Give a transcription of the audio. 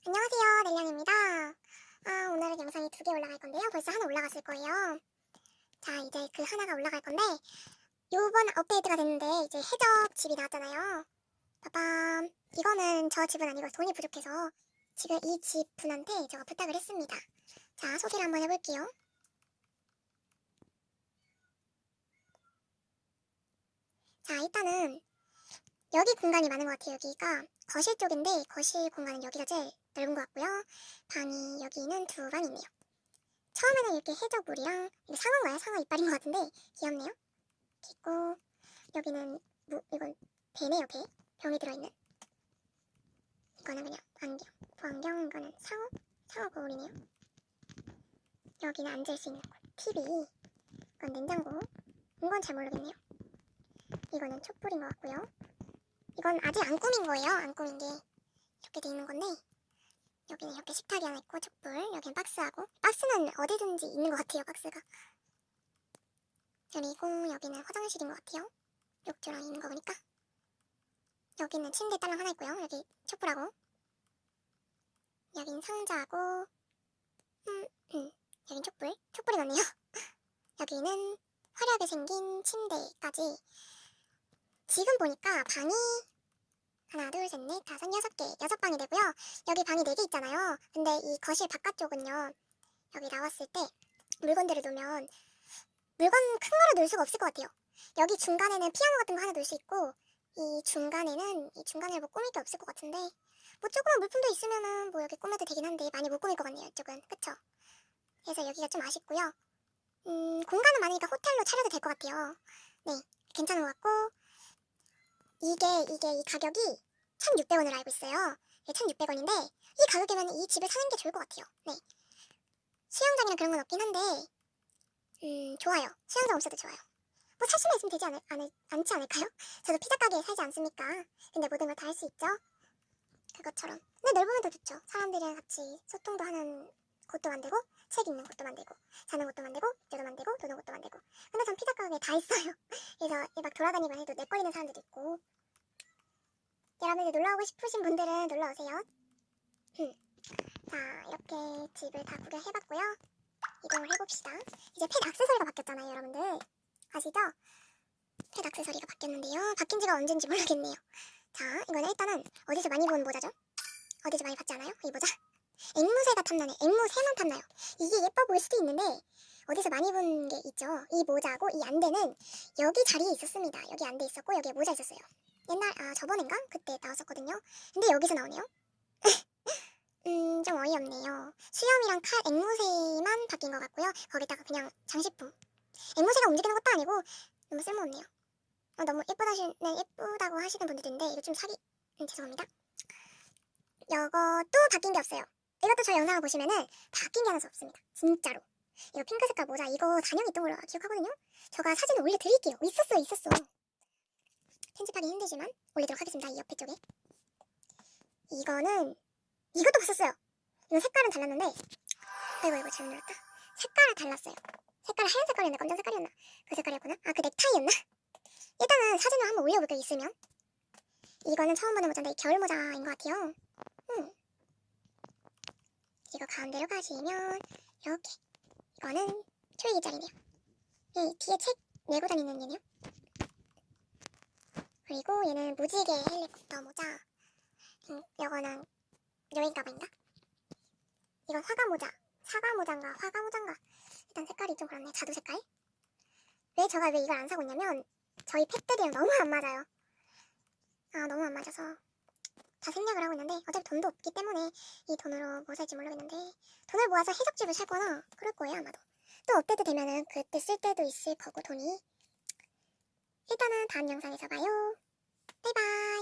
안녕하세요, 넬량입니다. 오늘은 영상이 2개 올라갈 건데요. 벌써 하나 올라갔을 거예요. 자, 이제 그 하나가 올라갈 건데, 요번 업데이트가 됐는데, 이제 해적 집이 나왔잖아요. 빠밤. 이거는 저 집은 아니고 돈이 부족해서, 지금 이 집 분한테 제가 부탁을 했습니다. 자, 소개를 한번 해볼게요. 자, 일단은, 여기 공간이 많은 것 같아요. 여기가 거실 쪽인데, 거실 공간은 여기가 제일 넓은 것 같고요. 방이 여기는 2방 있네요. 처음에는 이렇게 해적물이랑 이게 상어인가요? 상어 이빨인 것 같은데 귀엽네요. 이렇게 있고 여기는 이건 배네요. 배. 병이 들어있는. 이거는 그냥 안경. 보안경. 이거는 상어 거울이네요. 여기는 앉을 수 있는 곳. TV. 이건 냉장고. 이건 잘 모르겠네요. 이거는 촛불인 것 같고요. 이건 아직 안 꾸민 거예요. 안 꾸민 게 이렇게 돼 있는 건데 여기는 이렇게 식탁이 하나 있고 촛불. 여기는 박스하고 박스는 어디든지 있는 것 같아요. 박스가. 그리고 여기는 화장실인 것 같아요. 욕조랑 있는 거 보니까. 여기는 침대 딸랑 하나 있고요. 여기 촛불하고 여긴 상자하고 여긴 촛불이 많네요. 여기는 화려하게 생긴 침대까지. 지금 보니까 방이 하나 둘셋넷 다섯 6개 6방이 되고요. 여기 방이 4개 있잖아요. 근데 이 거실 바깥쪽은요, 여기 나왔을 때 물건들을 놓으면 물건 큰 거를 놓을 수가 없을 것 같아요. 여기 중간에는 피아노 같은 거 하나 놓을 수 있고 이 중간에 뭐 꾸밀 게 없을 것 같은데, 뭐 조그만 물품도 있으면은 뭐 여기 꾸며도 되긴 한데 많이 못 꾸밀 것 같네요. 이쪽은. 그쵸? 그래서 여기가 좀 아쉽고요. 공간은 많으니까 호텔로 차려도 될 것 같아요. 네, 괜찮은 것 같고, 이 가격이 1,600원으로 알고 있어요. 1,600원인데 이 가격이면 이 집을 사는 게 좋을 것 같아요. 네, 수영장이랑 그런 건 없긴 한데 좋아요. 수영장 없어도 좋아요. 뭐 살 수만 있으면 되지 않지 않을까요? 저도 피자 가게에 살지 않습니까? 근데 모든 걸 다 할 수 있죠? 그것처럼. 근데 넓으면 더 좋죠. 사람들이랑 같이 소통도 하는 곳도 만들고, 책 읽는 곳도 만들고, 자는 곳도 만들고, 욕조도 만들고, 노는 곳도 만들고. 근데 전 피자 가게에 다 있어요. 그래서 막 돌아다니고 해도 내거리는 사람들도 있고. 여러분들 놀러오고 싶으신 분들은 놀러오세요. 자, 이렇게 집을 다 구경해봤고요. 이동을 해봅시다. 이제 펫 액세서리가 바뀌었잖아요, 여러분들. 아시죠? 펫 액세서리가 바뀌었는데요. 바뀐 지가 언젠지 모르겠네요. 자, 이거는 일단은 어디서 많이 본 모자죠? 어디서 많이 봤지 않아요? 이 모자? 앵무새가 탐나네. 앵무새만 탐나요. 이게 예뻐 보일 수도 있는데 어디서 많이 본 게 있죠. 이 모자하고 이 안대는 여기 자리에 있었습니다. 여기 안대 있었고 여기에 모자 있었어요. 저번엔가? 그때 나왔었거든요. 근데 여기서 나오네요. 좀 어이없네요. 수염이랑 앵무새만 바뀐 것 같고요. 거기다가 그냥 장식품. 앵무새가 움직이는 것도 아니고 너무 쓸모없네요. 너무 예쁘다고 하시는 분들도 있는데 이거 좀 죄송합니다. 이것도 바뀐 게 없어요. 이것도 저 영상을 보시면은 바뀐 게 하나도 없습니다. 진짜로. 이거 핑크 색깔 모자 이거 단형이 있던 걸로 기억하거든요. 제가 사진을 올려드릴게요. 있었어. 편집하기 힘들지만 올리도록 하겠습니다. 이 옆에 쪽에. 이것도 봤었어요. 이거 색깔은 달랐는데 아이고 잘못 눌렀다. 색깔을 달랐어요. 색깔은 하얀 색깔이었나 검정 색깔이었나 그 색깔이었구나. 그 넥타이였나? 일단은 사진을 한번 올려볼게요. 있으면. 이거는 처음 보는 모자인데 겨울 모자인 것 같아요. 이거 가운데로 가시면 이렇게. 이거는 초이기짜리네요. 뒤에 책 메고 다니는 얘네요. 그리고 얘는 무지개 헬리콥터 모자. 이거는 여행 가방인가? 이건 사과모자인가? 일단 색깔이 좀 그렇네. 자두 색깔. 제가 왜 이걸 안 사고 있냐면 저희 펫들이랑 너무 안 맞아요. 너무 안 맞아서 다 생략을 하고 있는데 어차피 돈도 없기 때문에 이 돈으로 뭐 살지 모르겠는데 돈을 모아서 해적집을 살 거나 그럴 거예요 아마도. 또 업데이트 되면은 그때 쓸 때도 있을 거고 돈이. 일단은 다음 영상에서 봐요. 바이바이.